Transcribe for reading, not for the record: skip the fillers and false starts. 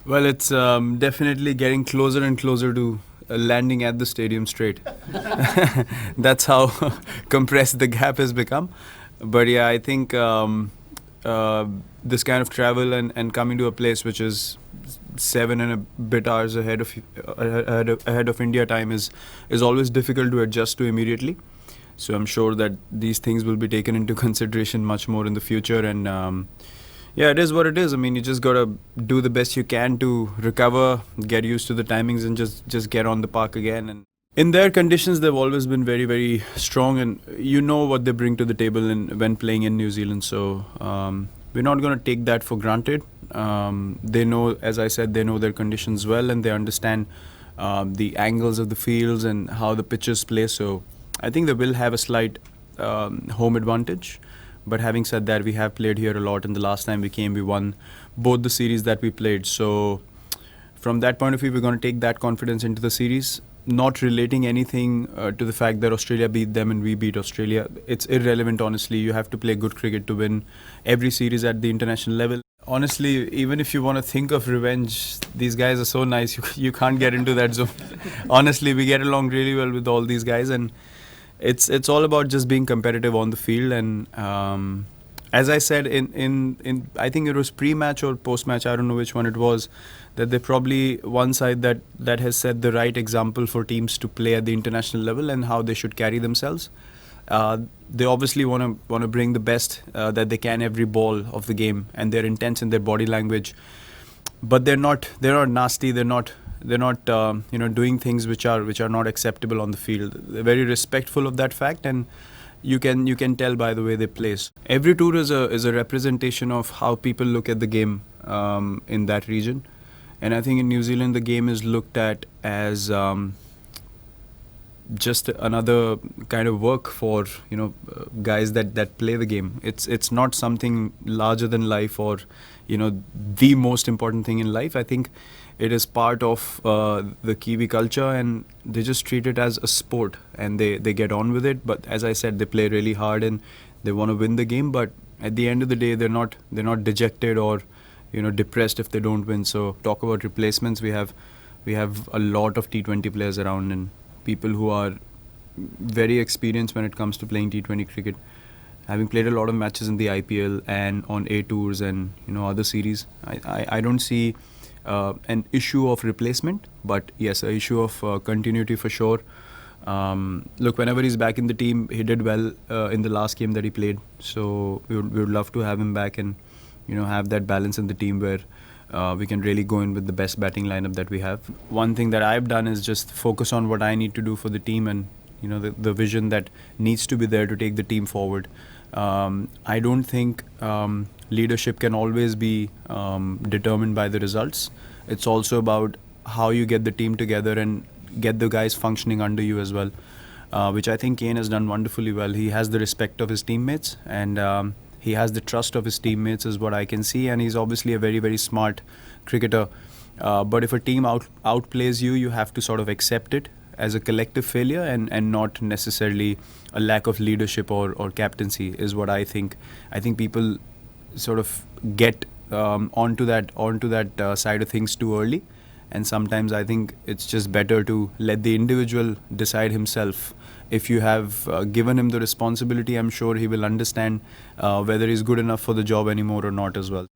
Well, it's definitely getting closer and closer to landing at the stadium straight. That's how compressed the gap has become. But yeah, I think this kind of travel and coming to a place which is 7 and a bit hours ahead of India time is always difficult to adjust to immediately. So I'm sure that these things will be taken into consideration much more in the future. And yeah, it is what it is. I mean, you just gotta do the best you can to recover, get used to the timings, and just get on the park again. And in their conditions, they've always been very, very strong, and you know what they bring to the table when playing in New Zealand. So we're not going to take that for granted. They know, as I said, they know their conditions well, and they understand the angles of the fields and how the pitches play. So I think they will have a slight home advantage. But having said that, we have played here a lot, and the last time we came, we won both the series that we played. So from that point of view, we're going to take that confidence into the series, not relating anything to the fact that Australia beat them and we beat Australia. It's irrelevant, honestly. You have to play good cricket to win every series at the international level. Honestly, even if you want to think of revenge, these guys are so nice. You can't get into that zone. Honestly, we get along really well with all these guys, and it's all about just being competitive on the field. And as I said in I think it was pre-match or post-match, I don't know which one it was, that they're probably one side that has set the right example for teams to play at the international level and how they should carry themselves. They obviously want to bring the best that they can every ball of the game, and they're intense in their body language, but they're not nasty. They're not doing things which are not acceptable on the field. They're very respectful of that fact, and you can tell by the way they play. Every tour is a representation of how people look at the game in that region, and I think in New Zealand the game is looked at as just another kind of work for guys that play the game. It's not something larger than life or the most important thing in life. I think it is part of the Kiwi culture, and they just treat it as a sport, and they get on with it. But as I said, they play really hard and they want to win the game. But at the end of the day, they're not dejected or depressed if they don't win. So talk about replacements. We have a lot of T20 players around, and people who are very experienced when it comes to playing T20 cricket, having played a lot of matches in the IPL and on A tours and other series. I don't see an issue of replacement, but yes, an issue of continuity for sure. Look, whenever he's back in the team, he did well in the last game that he played. So we would love to have him back and have that balance in the team where we can really go in with the best batting lineup that we have. One thing that I've done is just focus on what I need to do for the team and the vision that needs to be there to take the team forward. I don't think leadership can always be determined by the results. It's also about how you get the team together and get the guys functioning under you as well, which I think Kane has done wonderfully well. He has the respect of his teammates, and he has the trust of his teammates is what I can see, and he's obviously a very, very smart cricketer. But if a team outplays you, you have to sort of accept it as a collective failure and not necessarily a lack of leadership or captaincy is what I think. I think people sort of get onto that side of things too early, and sometimes I think it's just better to let the individual decide himself. If you have given him the responsibility, I'm sure he will understand whether he's good enough for the job anymore or not as well.